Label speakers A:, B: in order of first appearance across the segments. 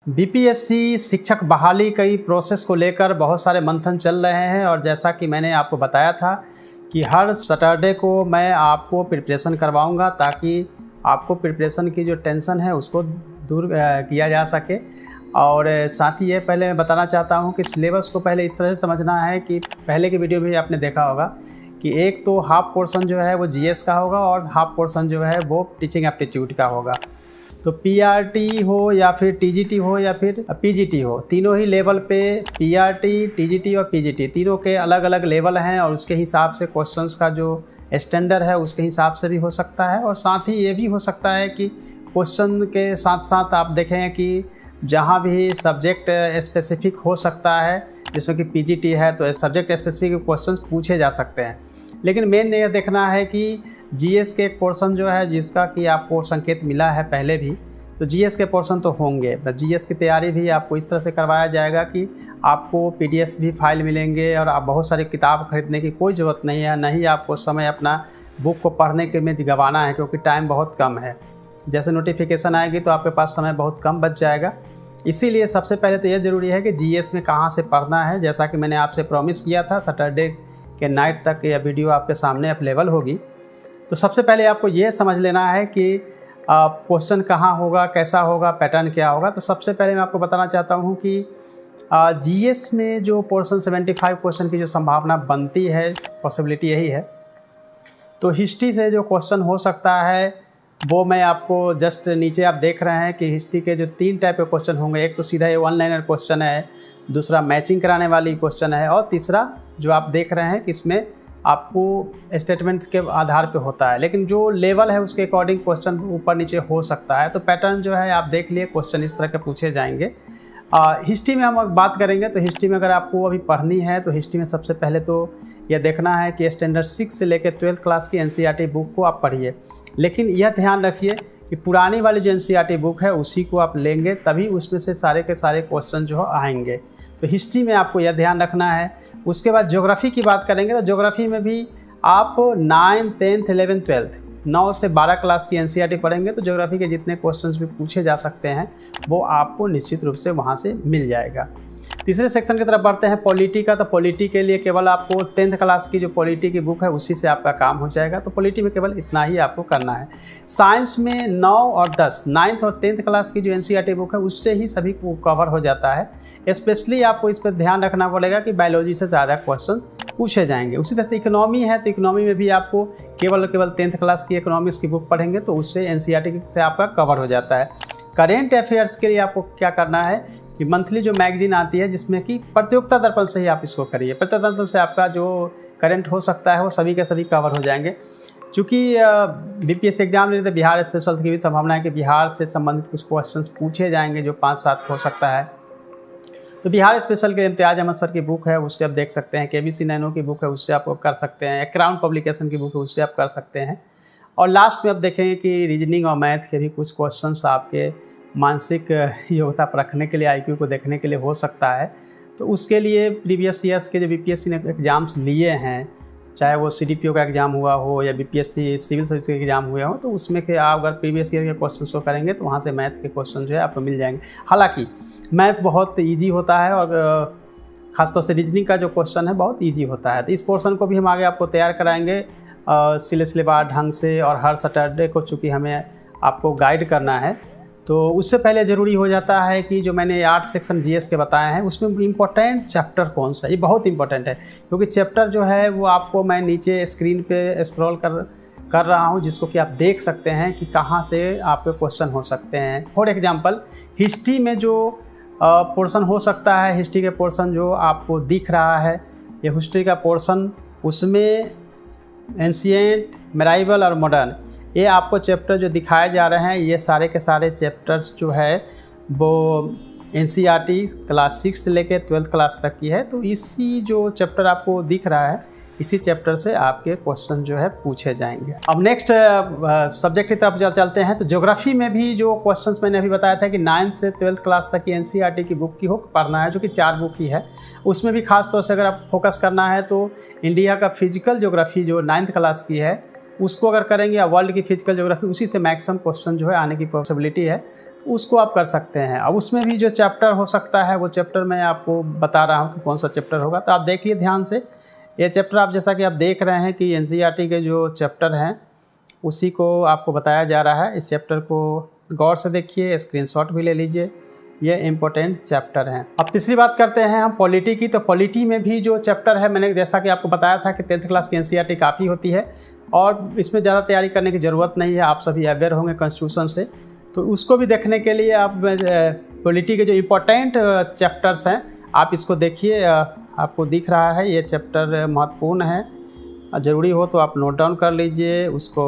A: BPSC शिक्षक बहाली कई प्रोसेस को लेकर बहुत सारे मंथन चल रहे हैं और जैसा कि मैंने आपको बताया था कि हर सैटरडे को मैं आपको प्रिपरेशन करवाऊंगा ताकि आपको प्रिपरेशन की जो टेंशन है उसको दूर किया जा सके। और साथ ही ये पहले मैं बताना चाहता हूँ कि सिलेबस को पहले इस तरह से समझना है कि पहले की वीडियो में आपने देखा होगा कि एक तो हाफ पोर्शन जो है वो जीएस का होगा और हाफ पोर्शन जो है वो टीचिंग एप्टीट्यूड का होगा। तो पीआरटी हो या फिर टीजीटी हो या फिर पीजीटी हो, तीनों ही लेवल पे पीआरटी, टीजीटी और पीजीटी तीनों के अलग अलग लेवल हैं और उसके हिसाब से क्वेश्चंस का जो स्टैंडर्ड है उसके हिसाब से भी हो सकता है। और साथ ही ये भी हो सकता है कि क्वेश्चन के साथ साथ आप देखें कि जहाँ भी सब्जेक्ट स्पेसिफिक हो सकता है, जैसे कि पीजीटी है तो सब्जेक्ट स्पेसिफिक क्वेश्चंस पूछे जा सकते हैं। लेकिन मेन ये देखना है कि जीएस के एक पोर्शन जो है जिसका कि आपको संकेत मिला है पहले भी, तो जीएस के पोर्शन तो होंगे। जीएस की तैयारी भी आपको इस तरह से करवाया जाएगा कि आपको पीडीएफ भी फाइल मिलेंगे और आप बहुत सारी किताब खरीदने की कोई ज़रूरत नहीं है, नहीं आपको समय अपना बुक को पढ़ने के में गंवाना है क्योंकि टाइम बहुत कम है। जैसे नोटिफिकेशन आएगी तो आपके पास समय बहुत कम बच जाएगा। इसीलिए सबसे पहले तो ये ज़रूरी है कि जीएस में कहाँ से पढ़ना है। जैसा कि मैंने आपसे प्रॉमिस किया था, सैटरडे के नाइट तक यह वीडियो आपके सामने अवेलेबल होगी। तो सबसे पहले आपको ये समझ लेना है कि क्वेश्चन कहाँ होगा, कैसा होगा, पैटर्न क्या होगा। तो सबसे पहले मैं आपको बताना चाहता हूँ कि जीएस में जो पोर्शन 75 क्वेश्चन की जो संभावना बनती है, पॉसिबिलिटी यही है। तो हिस्ट्री से जो क्वेश्चन हो सकता है वो मैं आपको जस्ट नीचे आप देख रहे हैं कि हिस्ट्री के जो 3 टाइप के क्वेश्चन होंगे। एक तो सीधा ये 1 लाइनर क्वेश्चन है, दूसरा मैचिंग कराने वाली क्वेश्चन है और तीसरा जो आप देख रहे हैं कि इसमें आपको स्टेटमेंट्स के आधार पे होता है। लेकिन जो लेवल है उसके अकॉर्डिंग क्वेश्चन ऊपर नीचे हो सकता है। तो पैटर्न जो है आप देख लिए, क्वेश्चन इस तरह के पूछे जाएंगे। हिस्ट्री में हम बात करेंगे तो हिस्ट्री में अगर आपको अभी पढ़नी है तो हिस्ट्री में सबसे पहले तो यह देखना है कि स्टैंडर्ड 6 से लेकर 12th क्लास की एनसीईआरटी बुक को आप पढ़िए। लेकिन यह ध्यान रखिए कि पुरानी वाली जो एनसीईआरटी बुक है उसी को आप लेंगे, तभी उसमें से सारे के सारे क्वेश्चन जो आएंगे। तो हिस्ट्री में आपको यह ध्यान रखना है। उसके बाद ज्योग्राफी की बात करेंगे तो ज्योग्राफी में भी आप 9, 10th, 11th, 12th 9 से 12 क्लास की एनसीईआरटी पढ़ेंगे तो ज्योग्राफी के जितने क्वेश्चंस भी पूछे जा सकते हैं वो आपको निश्चित रूप से वहाँ से मिल जाएगा। तीसरे सेक्शन की तरफ बढ़ते हैं पॉलिटी का। तो पॉलिटी के लिए केवल आपको 10th क्लास की जो पॉलिटी की बुक है उसी से आपका काम हो जाएगा। तो पॉलिटी में केवल इतना ही आपको करना है। साइंस में 9 और 10, 9th और 10th क्लास की जो एनसीईआरटी बुक है उससे ही सभी को कवर हो जाता है। स्पेशली आपको इस पर ध्यान रखना पड़ेगा कि बायोलॉजी से ज़्यादा क्वेश्चन पूछे जाएंगे। उसी तरह से इकोनॉमी है तो इकोनॉमी में भी आपको केवल 10th क्लास की इकोनॉमिक्स की बुक पढ़ेंगे तो उससे एनसीईआरटी से आपका कवर हो जाता है। करेंट अफेयर्स के लिए आपको क्या करना है कि मंथली जो मैगजीन आती है जिसमें कि प्रतियोगिता दर्पण से ही आप इसको करिए। प्रतियोगिता दर्पण से आपका जो करंट हो सकता है वो सभी के सभी कवर हो जाएंगे। चूँकि बीपीएससी एग्जाम लेते बिहार स्पेशल की भी संभावना है कि बिहार से संबंधित कुछ क्वेश्चंस पूछे जाएंगे जो 5-7 हो सकता है। तो बिहार स्पेशल के इम्तियाज अहमद सर की बुक है उससे आप देख सकते हैं, केबीसी नैनो की बुक है उससे आप कर सकते हैं, क्राउन पब्लिकेशन की बुक है उससे आप कर सकते हैं। और लास्ट में आप देखेंगे कि रीजनिंग और मैथ के भी कुछ क्वेश्चंस आपके मानसिक योग्यता परखने के लिए, आईक्यू को देखने के लिए हो सकता है। तो उसके लिए प्रीवियस ईयर्स के जो बीपीएससी ने एग्ज़ाम्स लिए हैं, चाहे वो सीडीपीओ का एग्ज़ाम हुआ हो या बीपीएससी सिविल सर्विस के एग्ज़ाम हुए हो, तो उसमें के आप अगर प्रीवियस ईयर के क्वेश्चन को करेंगे तो वहाँ से मैथ के क्वेश्चन जो है आपको मिल जाएंगे। हालांकि मैथ बहुत ईजी होता है और ख़ासतौर से रीजनिंग का जो क्वेश्चन है बहुत ईजी होता है। तो इस पोर्शन को भी हम आगे आपको तैयार कराएंगे सिलसिलेवार ढंग से। और हर सैटरडे को चूँकि हमें आपको गाइड करना है तो उससे पहले ज़रूरी हो जाता है कि जो मैंने 8 सेक्शन जीएस के बताए हैं उसमें इम्पोर्टेंट चैप्टर कौन सा है। ये बहुत इंपॉर्टेंट है क्योंकि चैप्टर जो है वो आपको मैं नीचे स्क्रीन पे स्क्रॉल कर रहा हूँ जिसको कि आप देख सकते हैं कि कहाँ से आपके क्वेश्चन हो सकते हैं। फॉर एग्जांपल हिस्ट्री में जो पोर्शन हो सकता है, हिस्ट्री के पोर्शन जो आपको दिख रहा है ये हिस्ट्री का पोर्शन, उसमें एंशिएंट, मेडाइवल और मॉडर्न ये आपको चैप्टर जो दिखाए जा रहे हैं ये सारे के सारे चैप्टर्स जो है वो एनसीईआरटी क्लास 6 से लेकर 12th क्लास तक की है। तो इसी जो चैप्टर आपको दिख रहा है इसी चैप्टर से आपके क्वेश्चन जो है पूछे जाएंगे। अब नेक्स्ट सब्जेक्ट की तरफ चलते हैं। तो ज्योग्राफी में भी जो क्वेश्चंस मैंने अभी बताया था कि 9th से 12th क्लास तक की एनसीईआरटी की बुक की हो पढ़ना है, जो कि 4 बुक ही है। उसमें भी खास तौर से अगर आप फोकस करना है तो इंडिया का फिजिकल ज्योग्राफी जो 9th क्लास की है उसको अगर करेंगे, या वर्ल्ड की फिजिकल ज्योग्राफी, उसी से मैक्सिमम क्वेश्चन जो है आने की पॉसिबिलिटी है, तो उसको आप कर सकते हैं। अब उसमें भी जो चैप्टर हो सकता है वो चैप्टर मैं आपको बता रहा हूँ कि कौन सा चैप्टर होगा, तो आप देखिए ध्यान से। ये चैप्टर आप जैसा कि आप देख रहे हैं कि एनसीईआरटी के जो चैप्टर हैं उसी को आपको बताया जा रहा है। इस चैप्टर को गौर से देखिए, स्क्रीनशॉट भी ले लीजिए, ये इम्पोर्टेंट चैप्टर हैं। अब तीसरी बात करते हैं हम पॉलिटी की। तो पॉलिटी में भी जो चैप्टर है, मैंने जैसा कि आपको बताया था कि 10th क्लास की एनसीईआरटी काफ़ी होती है और इसमें ज़्यादा तैयारी करने की ज़रूरत नहीं है, आप सभी अवेयर होंगे कॉन्स्टिट्यूशन से। तो उसको भी देखने के लिए आप पॉलिटी के जो इम्पोर्टेंट चैप्टर्स हैं आप इसको देखिए। आपको दिख रहा है ये चैप्टर महत्वपूर्ण है, ज़रूरी हो तो आप नोट डाउन कर लीजिए, उसको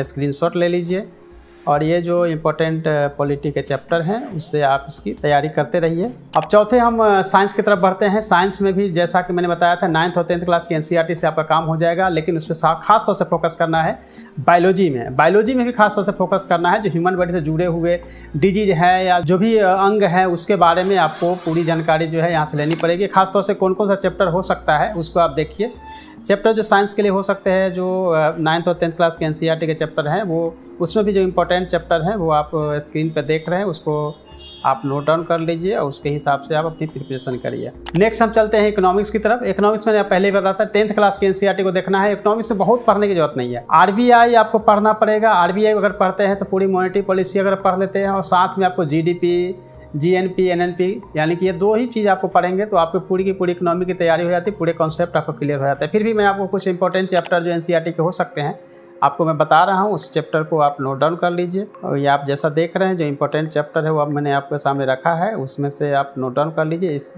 A: स्क्रीनशॉट ले लीजिए, और ये जो इम्पोर्टेंट पॉलिटी के चैप्टर हैं उससे आप इसकी तैयारी करते रहिए। अब चौथे हम साइंस की तरफ बढ़ते हैं। साइंस में भी जैसा कि मैंने बताया था 9th और 10th क्लास की एनसीईआरटी से आपका काम हो जाएगा, लेकिन उस पर खास तौर से फोकस करना है बायोलॉजी में। बायोलॉजी में भी खास तौर से फोकस करना है, जो ह्यूमन बॉडी से जुड़े हुए डिजीज है या जो भी अंग है उसके बारे में आपको पूरी जानकारी जो है यहाँ से लेनी पड़ेगी। खास तौर से कौन कौन सा चैप्टर हो सकता है उसको आप देखिए। चैप्टर जो साइंस के लिए हो सकते हैं, जो 9th और 10th क्लास के एनसीईआरटी के चैप्टर हैं, वो उसमें भी जो इम्पोर्टेंट चैप्टर हैं वो आप स्क्रीन पर देख रहे हैं, उसको आप नोट डाउन कर लीजिए और उसके हिसाब से आप अपनी प्रिपरेशन करिए। नेक्स्ट हम चलते हैं इकोनॉमिक्स की तरफ। इकोनॉमिक्स में पहले ही बताया था 10th क्लास के एनसीईआरटी को देखना है। इकोनॉमिक्स में बहुत पढ़ने की जरूरत नहीं है। आरबीआई आपको पढ़ना पड़ेगा। आरबीआई अगर पढ़ते हैं तो पूरी मॉनेटरी पॉलिसी अगर पढ़ लेते हैं, और साथ में आपको जीडीपी, जीएनपी, एनएनपी, यानी कि ये 2 ही चीज़ आपको पढ़ेंगे तो आपको पूरी की पूरी इकोनॉमी की तैयारी हो जाती है, पूरे कॉन्सेप्ट आपको क्लियर हो जाता है। फिर भी मैं आपको कुछ इंपॉर्टेंट चैप्टर जो एनसीईआरटी के हो सकते हैं आपको मैं बता रहा हूँ, उस चैप्टर को आप नोट डाउन कर लीजिए। और ये आप जैसा देख रहे हैं जो इंपॉर्टेंट चैप्टर है वो अब मैंने आपके सामने रखा है, उसमें से आप नोट डाउन कर लीजिए। इस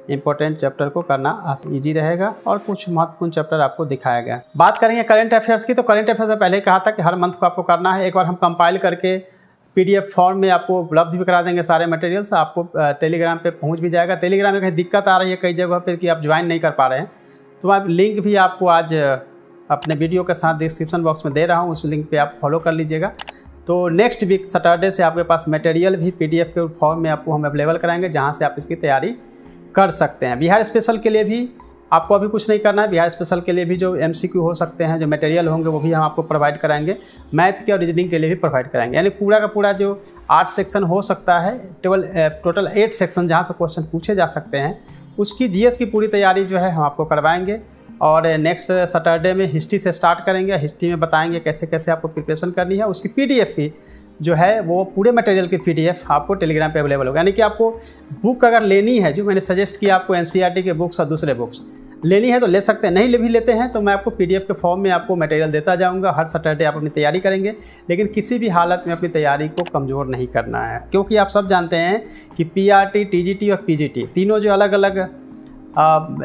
A: इंपॉर्टेंट चैप्टर को करना ईजी रहेगा और कुछ महत्वपूर्ण चैप्टर आपको दिखाया गया। बात करेंगे करंट अफेयर्स की। तो करंट अफेयर्स में पहले कहा था कि हर मंथ को आपको करना है। एक बार हम कंपाइल करके पीडीएफ फॉर्म में आपको उपलब्ध भी करा देंगे सारे मटेरियल्स। आपको टेलीग्राम पे पहुंच भी जाएगा। टेलीग्राम में कहीं दिक्कत आ रही है कई जगह पे कि आप ज्वाइन नहीं कर पा रहे हैं, तो आप लिंक भी आपको आज अपने वीडियो के साथ डिस्क्रिप्शन बॉक्स में दे रहा हूं, उस लिंक पे आप फॉलो कर लीजिएगा। तो नेक्स्ट वीक सैटरडे से आपके पास मटेरियल भी पीडीएफ के फॉर्म में आपको हम अवेलेबल कराएंगे, जहाँ से आप इसकी तैयारी कर सकते हैं। बिहार स्पेशल के लिए भी आपको अभी कुछ नहीं करना है। बिहार स्पेशल के लिए भी जो एमसीक्यू हो सकते हैं, जो मटेरियल होंगे वो भी हम आपको प्रोवाइड कराएंगे। मैथ के और रीजनिंग के लिए भी प्रोवाइड कराएंगे। यानी पूरा का पूरा जो 8 सेक्शन हो सकता है, टोटल 8 सेक्शन जहाँ से क्वेश्चन पूछे जा सकते हैं, उसकी जीएस की पूरी तैयारी जो है हम आपको करवाएंगे। और नेक्स्ट सैटरडे में हिस्ट्री से स्टार्ट करेंगे। हिस्ट्री में बताएंगे कैसे कैसे आपको प्रिपरेशन करनी है। उसकी पीडीएफ की जो है वो पूरे मटेरियल की पीडीएफ आपको टेलीग्राम पे अवेलेबल होगा। यानी कि आपको बुक अगर लेनी है, जो मैंने सजेस्ट किया आपको एनसीईआरटी के बुक्स और दूसरे बुक्स लेनी है तो ले सकते हैं, नहीं भी लेते हैं तो मैं आपको पीडीएफ के फॉर्म में आपको मटेरियल देता जाऊंगा। हर सैटरडे आप अपनी तैयारी करेंगे, लेकिन किसी भी हालत में अपनी तैयारी को कमज़ोर नहीं करना है, क्योंकि आप सब जानते हैं कि पीआरटी, टीजीटी और पीजीटी तीनों जो अलग अलग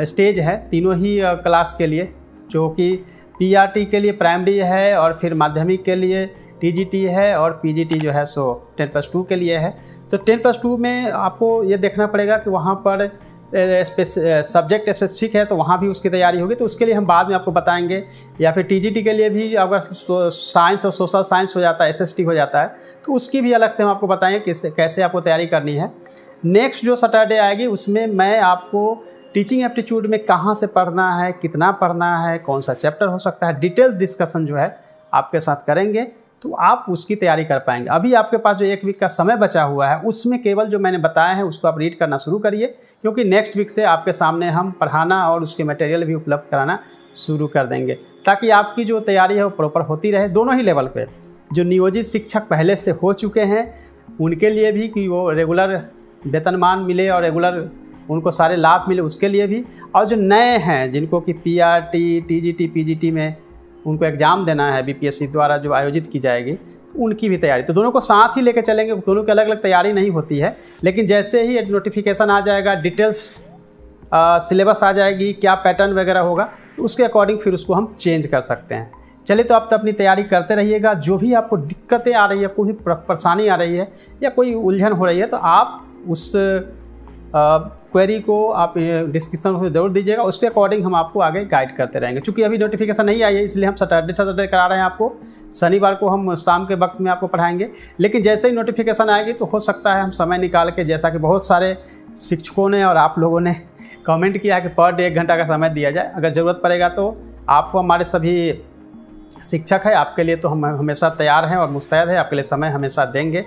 A: स्टेज है, तीनों ही क्लास के लिए, जो कि पीआरटी के लिए प्राइमरी है और फिर माध्यमिक के लिए टीजीटी है और पीजीटी जो है सो 10+2 के लिए है। तो 10+2 में आपको ये देखना पड़ेगा कि वहाँ पर सब्जेक्ट स्पेसिफिक है तो वहाँ भी उसकी तैयारी होगी, तो उसके लिए हम बाद में आपको बताएंगे। या फिर टीजीटी के लिए भी अगर साइंस और सोशल साइंस हो जाता है, एसएसटी हो जाता है, तो उसकी भी अलग से हम आपको बताएंगे कि कैसे आपको तैयारी करनी है। नेक्स्ट जो सैटरडे आएगी उसमें मैं आपको टीचिंग एप्टीट्यूड में कहाँ से पढ़ना है, कितना पढ़ना है, कौन सा चैप्टर हो सकता है, डिटेल्स डिस्कशन जो है आपके साथ करेंगे, तो आप उसकी तैयारी कर पाएंगे। अभी आपके पास जो 1 वीक का समय बचा हुआ है उसमें केवल जो मैंने बताया है उसको आप रीड करना शुरू करिए, क्योंकि नेक्स्ट वीक से आपके सामने हम पढ़ाना और उसके मटेरियल भी उपलब्ध कराना शुरू कर देंगे, ताकि आपकी जो तैयारी है वो प्रॉपर होती रहे दोनों ही लेवल पे। जो नियोजित शिक्षक पहले से हो चुके हैं उनके लिए भी कि वो रेगुलर वेतनमान मिले और रेगुलर उनको सारे लाभ मिले, उसके लिए भी, और जो नए हैं जिनको कि पीआरटी, टीजीटी, पीजीटी में उनको एग्ज़ाम देना है बीपीएससी द्वारा जो आयोजित की जाएगी, तो उनकी भी तैयारी। तो दोनों को साथ ही लेकर चलेंगे। दोनों की अलग अलग तैयारी नहीं होती है, लेकिन जैसे ही नोटिफिकेशन आ जाएगा, डिटेल्स सिलेबस आ जाएगी, क्या पैटर्न वगैरह होगा, तो उसके अकॉर्डिंग फिर उसको हम चेंज कर सकते हैं। चलिए, तो आप तो अपनी तैयारी करते रहिएगा। जो भी आपको दिक्कतें आ रही है, कोई परेशानी आ रही है या कोई उलझन हो रही है, तो आप उस क्वेरी को आप डिस्क्रिप्शन में ज़रूर दीजिएगा। उसके अकॉर्डिंग हम आपको आगे गाइड करते रहेंगे। चूँकि अभी नोटिफिकेशन नहीं आई है, इसलिए हम सैटरडे करा रहे हैं आपको। शनिवार को हम शाम के वक्त में आपको पढ़ाएंगे, लेकिन जैसे ही नोटिफिकेशन आएगी तो हो सकता है हम समय निकाल के, जैसा कि बहुत सारे शिक्षकों ने और आप लोगों ने कमेंट किया कि पर डे 1 घंटा का समय दिया जाए। अगर ज़रूरत पड़ेगा तो आप हमारे सभी शिक्षक है, आपके लिए तो हम हमेशा तैयार हैं और मुस्तैद है, आपके लिए समय हमेशा देंगे।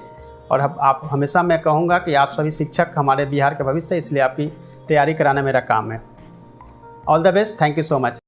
A: और आप हमेशा, मैं कहूँगा कि आप सभी शिक्षक हमारे बिहार के भविष्य है, इसलिए आपकी तैयारी कराना मेरा काम है। All the best, thank you so much.